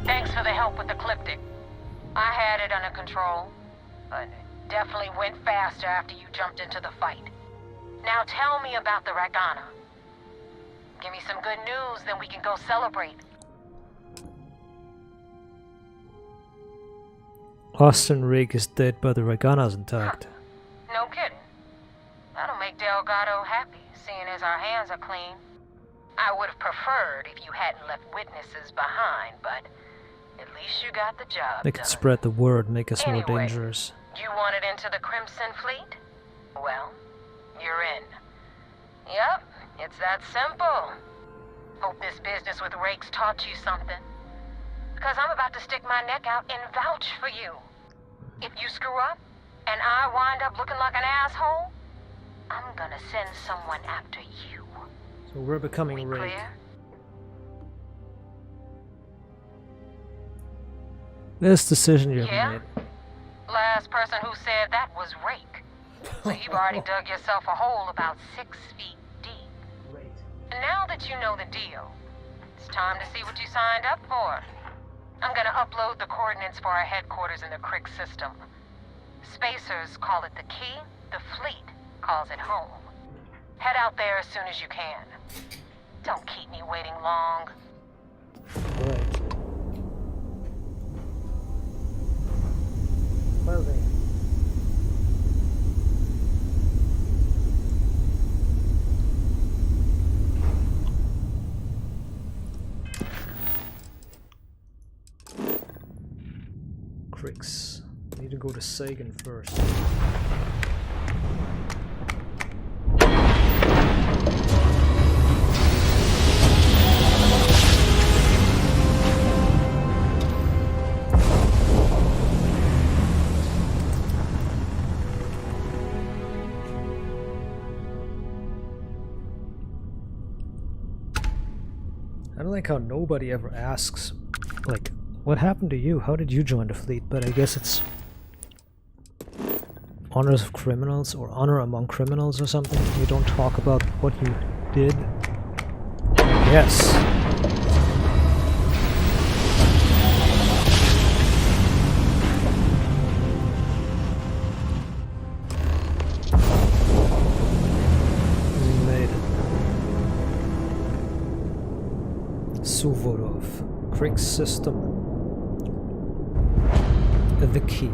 Thanks for the help with the Ecliptic. I had it under control, but it definitely went faster after you jumped into the fight. Now tell me about the Ragana. Give me some good news, then we can go celebrate. Austin Rigg is dead, but the Ragana's intact. No kidding. That'll make Delgado happy, seeing as our hands are clean. I would have preferred if you hadn't left witnesses behind, but at least you got the job They done. could spread the word, make us more Anyway. dangerous. You wanted into the Crimson Fleet? Well, you're in. Yep, it's that simple. Hope this business with Rakes taught you something. Because I'm about to stick my neck out and vouch for you. If you screw up, and I wind up looking like an asshole, I'm gonna send someone after you. So we're becoming Rigg. Clear? Best decision you Yeah? ever made. Last person who said that was Rake. So you've already dug yourself a hole about 6 feet deep. And now that you know the deal, it's time to see what you signed up for. I'm gonna upload the coordinates for our headquarters in the Crick system. Spacers call it the key, the fleet calls it home. Head out there as soon as you can. Don't keep me waiting long. Right. Well then. Cricks. Need to go to Sagan first. I don't like how nobody ever asks, like, what happened to you? How did you join the fleet? But I guess it's honors of criminals or honor among criminals or something. You don't talk about what you did. Yes. We made it. Suvorov. Crick system. The key.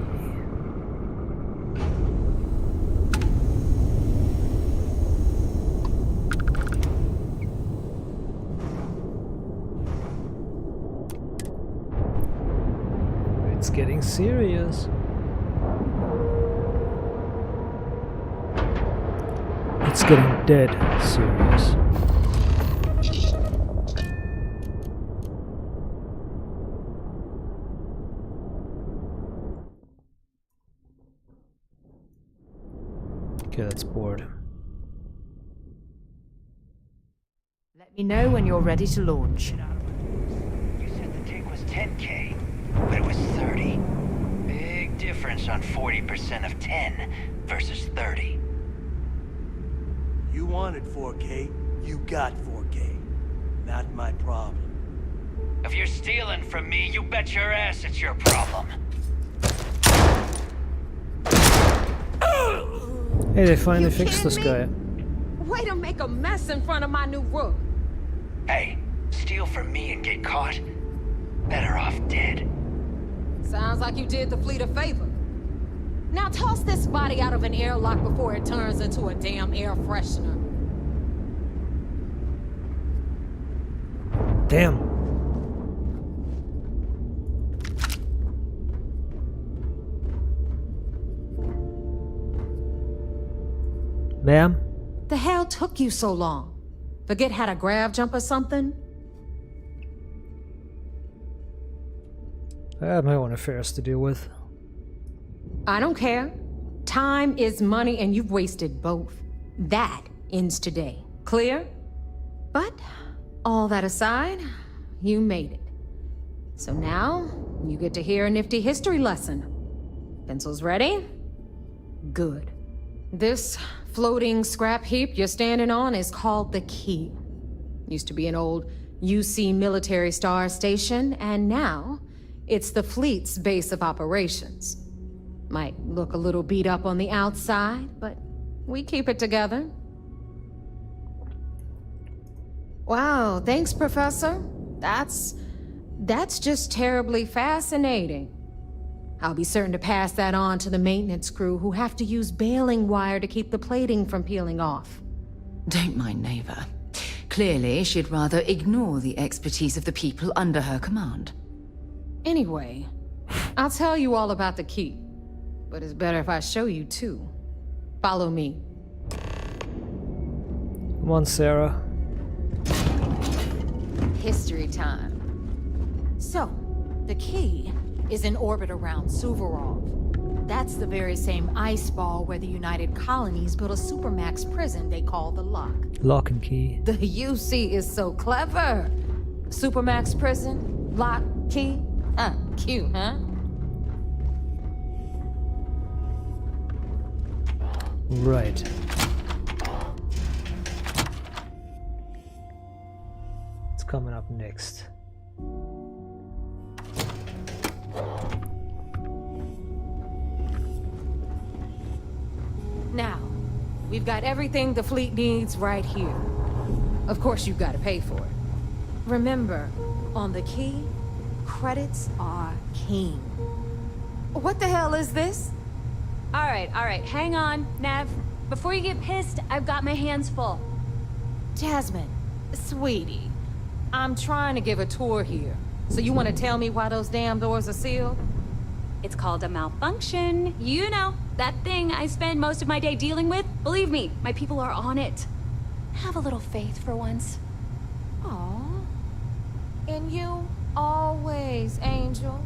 It's getting serious. It's getting dead serious. Okay, that's bored. Let me know when you're ready to launch. You said the take was 10K, but it was 30. Big difference on 40% of 10 versus 30. You wanted 4K. You got 4K. Not my problem. If you're stealing from me, you bet your ass it's your problem. Hey, they finally fixed this guy. Way to make a mess in front of my new roof. Hey, steal from me and get caught? Better off dead. Sounds like you did the fleet a favor. Now toss this body out of an airlock before it turns into a damn air freshener. Damn. Ma'am? The hell took you so long? Forget how to grav jump or something? I have my own affairs to deal with. I don't care. Time is money and you've wasted both. That ends today. Clear? But, all that aside, you made it. So now, you get to hear a nifty history lesson. Pencils ready? Good. This floating scrap heap you're standing on is called the Key. Used to be an old UC military star station, and now it's the fleet's base of operations. Might look a little beat up on the outside, but we keep it together. Wow, thanks, Professor. That's just terribly fascinating. I'll be certain to pass that on to the maintenance crew who have to use baling wire to keep the plating from peeling off. Don't mind Neva. Clearly, she'd rather ignore the expertise of the people under her command. Anyway, I'll tell you all about the Key. But it's better if I show you too. Follow me. Come on, Sarah. History time. So, the Key is in orbit around Suvorov. That's the very same ice ball where the United Colonies built a supermax prison they call the Lock. Lock and Key. The UC is so clever. Supermax prison, Lock, Key. Cute, huh? Right. What's coming up next? Now, we've got everything the fleet needs right here. Of course, you've got to pay for it. Remember, on the Key, credits are king. What the hell is this? All right, hang on, Nev. Before you get pissed, I've got my hands full. Jasmine, sweetie, I'm trying to give a tour here. So you want to tell me why those damn doors are sealed? It's called a malfunction. You know, that thing I spend most of my day dealing with. Believe me, my people are on it. Have a little faith for once. Aw. And you always, Angel.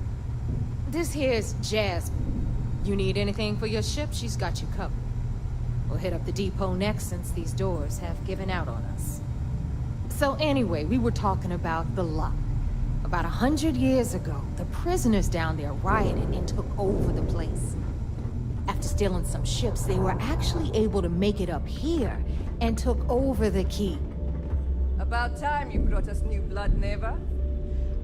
This here's Jasmine. You need anything for your ship, she's got you covered. We'll hit up the depot next since these doors have given out on us. So anyway, we were talking about the Lock. About 100 years ago, the prisoners down there rioted and took over the place. After stealing some ships, they were actually able to make it up here and took over the Key. About time you brought us new blood, Neva.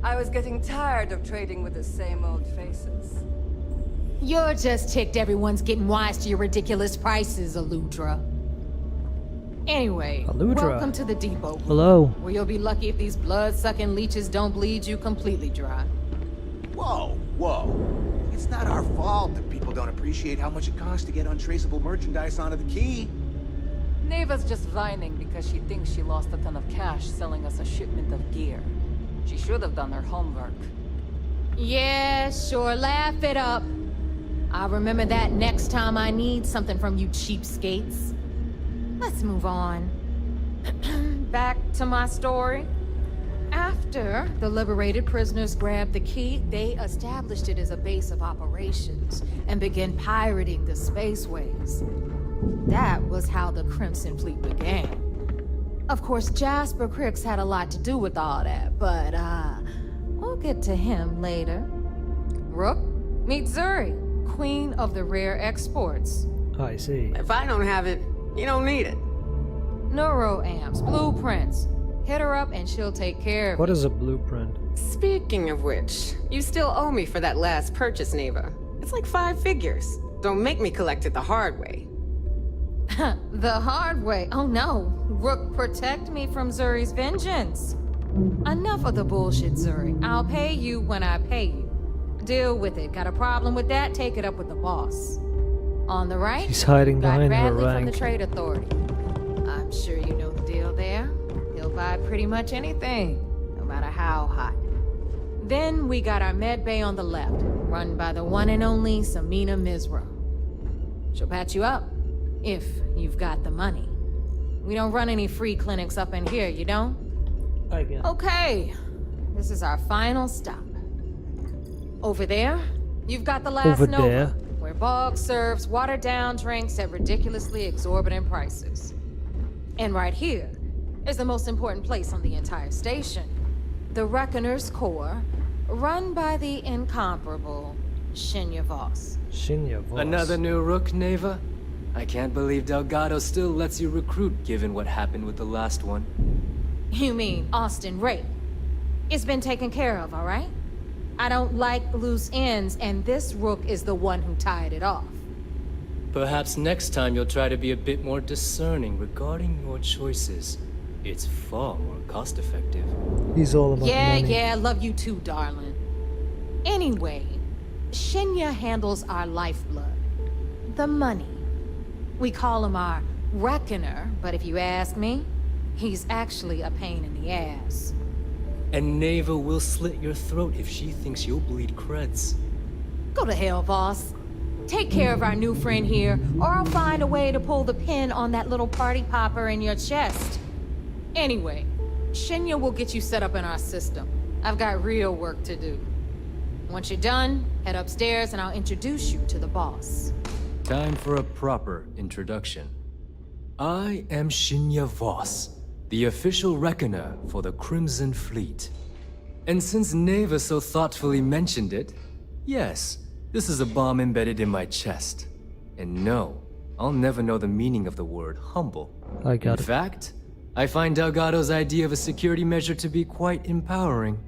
I was getting tired of trading with the same old faces. You're just ticked everyone's getting wise to your ridiculous prices, Aludra. Anyway, Aludra. Welcome to the depot. Hello. Where you'll be lucky if these blood-sucking leeches don't bleed you completely dry. Whoa, whoa. It's not our fault that people don't appreciate how much it costs to get untraceable merchandise onto the Key. Neva's just whining because she thinks she lost a ton of cash selling us a shipment of gear. She should have done her homework. Yeah, sure, laugh it up. I'll remember that next time I need something from you cheapskates. Let's move on. Back to my story. After the liberated prisoners grabbed the Key, they established it as a base of operations and began pirating the spaceways. That was how the Crimson Fleet began. Of course, Jasper Cricks had a lot to do with all that, but we'll get to him later. Rook, meet Zuri, Queen of the Rare Exports. I see. If I don't have it, you don't need it. neuroamps, blueprints. Hit her up and she'll take care of What is a blueprint? Speaking of which, you still owe me for that last purchase, Neva. It's like 5 figures. Don't make me collect it the hard way. The hard way. Oh no. Rook, protect me from Zuri's vengeance. Enough of the bullshit, Zuri. I'll pay you when I pay you. Deal with it. Got a problem with that? Take it up with the boss. On the right, She's hiding got behind her Bradley from the rank. Trade Authority. I'm sure you know the deal there. He'll buy pretty much anything, no matter how hot. Then we got our med bay on the left, run by the one and only Samina Mizra. She'll patch you up, if you've got the money. We don't run any free clinics up in here, you don't? I get. Okay, this is our final stop. Over there, you've got the last Over Nova, there. where Bog serves watered-down drinks at ridiculously exorbitant prices. And right here is the most important place on the entire station. The Reckoner's Core, run by the incomparable Shinya Voss. Shinya Voss. Another new Rook, Neva? I can't believe Delgado still lets you recruit given what happened with the last one. You mean Austin Ray? It's been taken care of, all right? I don't like loose ends, and this Rook is the one who tied it off. Perhaps next time you'll try to be a bit more discerning regarding your choices. It's far more cost-effective. He's all about money. Yeah, love you too, darling. Anyway, Shinya handles our lifeblood. The money. We call him our Reckoner, but if you ask me, he's actually a pain in the ass. And Neva will slit your throat if she thinks you'll bleed creds. Go to hell, boss. Take care of our new friend here, or I'll find a way to pull the pin on that little party popper in your chest. Anyway, Shinya will get you set up in our system. I've got real work to do. Once you're done, head upstairs and I'll introduce you to the boss. Time for a proper introduction. I am Shinya Voss, the official reckoner for the Crimson Fleet. And since Neva so thoughtfully mentioned it, yes, this is a bomb embedded in my chest. And no, I'll never know the meaning of the word humble. I got it. In fact, I find Delgado's idea of a security measure to be quite empowering.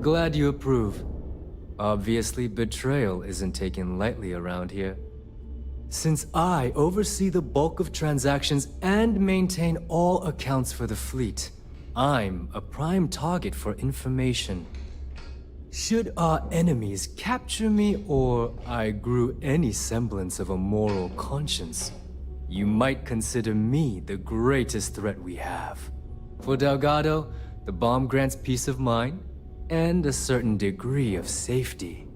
Glad you approve. Obviously, betrayal isn't taken lightly around here. Since I oversee the bulk of transactions and maintain all accounts for the fleet, I'm a prime target for information. Should our enemies capture me or I grew any semblance of a moral conscience, you might consider me the greatest threat we have. For Delgado, the bomb grants peace of mind and a certain degree of safety.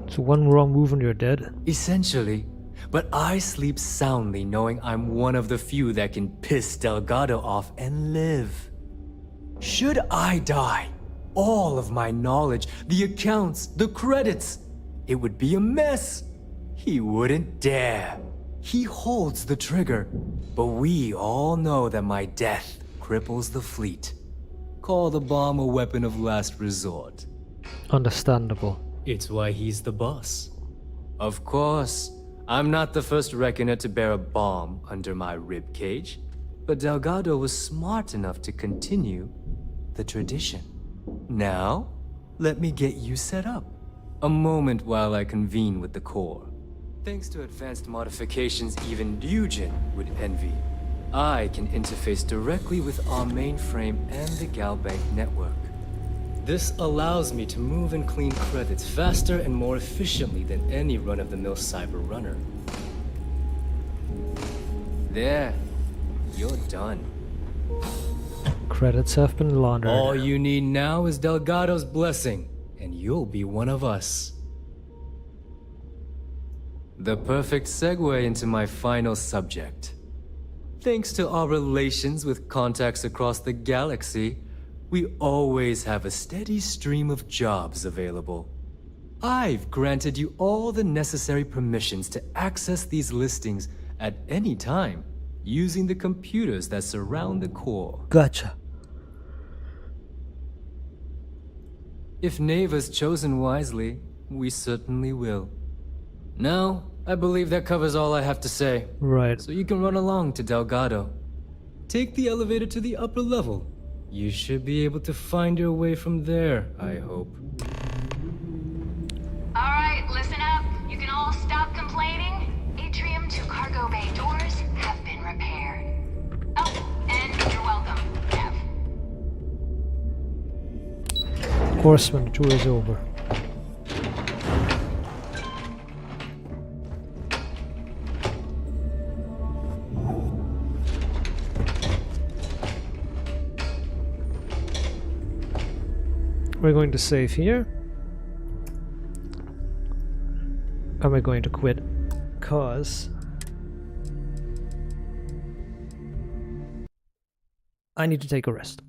So one wrong move and you're dead? Essentially, but I sleep soundly knowing I'm one of the few that can piss Delgado off and live. Should I die, all of my knowledge, the accounts, the credits, it would be a mess. He wouldn't dare. He holds the trigger, but we all know that my death cripples the fleet. Call the bomb a weapon of last resort. Understandable. It's why he's the boss. Of course, I'm not the first reckoner to bear a bomb under my ribcage, but Delgado was smart enough to continue the tradition. Now, let me get you set up. A moment while I convene with the core. Thanks to advanced modifications even Ryujin would envy, I can interface directly with our mainframe and the Galbank network. This allows me to move and clean credits faster and more efficiently than any run-of-the-mill cyber runner. There, you're done. Credits have been laundered. All you need now is Delgado's blessing, and you'll be one of us. The perfect segue into my final subject. Thanks to our relations with contacts across the galaxy, we always have a steady stream of jobs available. I've granted you all the necessary permissions to access these listings at any time, using the computers that surround the core. Gotcha. If Neva's chosen wisely, we certainly will. Now, I believe that covers all I have to say. Right. So you can run along to Delgado. Take the elevator to the upper level. You should be able to find your way from there, I hope. Alright, listen up. You can all stop complaining. Atrium to cargo bay doors have been repaired. Oh, and you're welcome, Kev. Of course, when the tour is over. We're going to save here. And we're going to quit, cause I need to take a rest.